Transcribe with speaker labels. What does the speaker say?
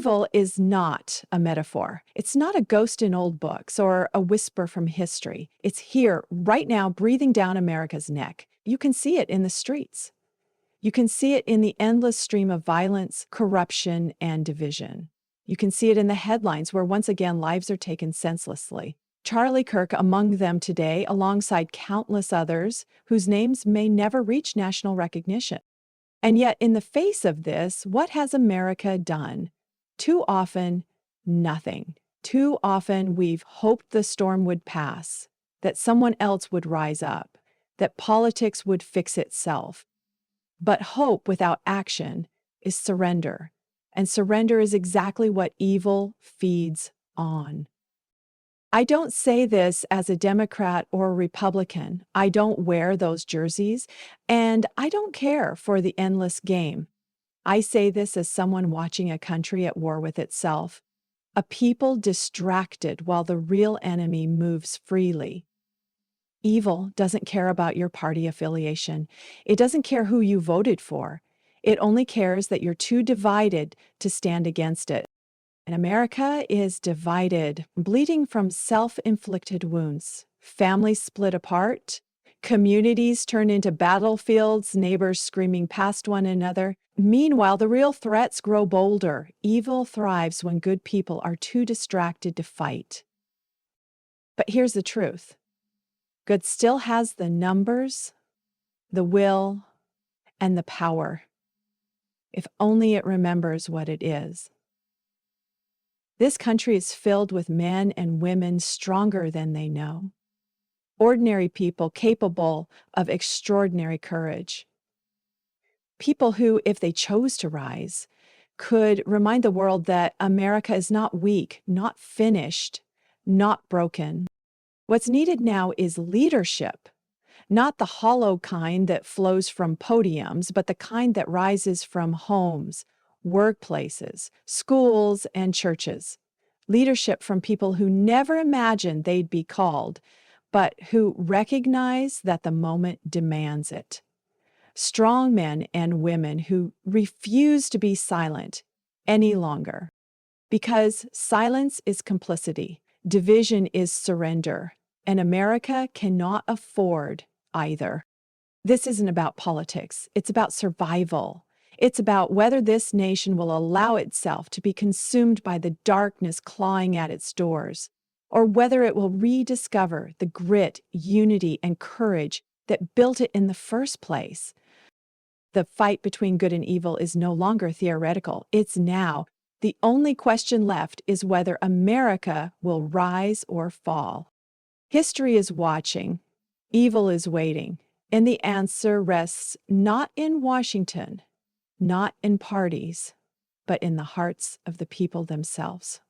Speaker 1: Evil is not a metaphor. It's not a ghost in old books or a whisper from history. It's here, right now, breathing down America's neck. You can see it in the streets. You can see it in the endless stream of violence, corruption, and division. You can see it in the headlines where once again lives are taken senselessly. Charlie Kirk among them today, alongside countless others whose names may never reach national recognition. And yet, in the face of this, what has America done? Too often, nothing. Too often, we've hoped the storm would pass, that someone else would rise up, that politics would fix itself. But hope without action is surrender, and surrender is exactly what evil feeds on. I don't say this as a Democrat or a Republican. I don't wear those jerseys, and I don't care for the endless game. I say this as someone watching a country at war with itself, a people distracted while the real enemy moves freely. Evil doesn't care about your party affiliation. It doesn't care who you voted for. It only cares that you're too divided to stand against it. And America is divided, bleeding from self-inflicted wounds. Families split apart, communities turn into battlefields, neighbors screaming past one another. Meanwhile, the real threats grow bolder. Evil thrives when good people are too distracted to fight. But here's the truth. Good still has the numbers, the will, and the power, if only it remembers what it is. This country is filled with men and women stronger than they know. Ordinary people capable of extraordinary courage. People who, if they chose to rise, could remind the world that America is not weak, not finished, not broken. What's needed now is leadership, not the hollow kind that flows from podiums, but the kind that rises from homes, workplaces, schools, and churches. Leadership from people who never imagined they'd be called, but who recognize that the moment demands it. Strong men and women who refuse to be silent any longer, because silence is complicity, division is surrender, and America cannot afford either. This isn't about politics. It's about survival. It's about whether this nation will allow itself to be consumed by the darkness clawing at its doors, or whether it will rediscover the grit, unity, and courage that built it in the first place. The fight between good and evil is no longer theoretical. It's now. The only question left is whether America will rise or fall. History is watching. Evil is waiting. And the answer rests not in Washington, not in parties, but in the hearts of the people themselves.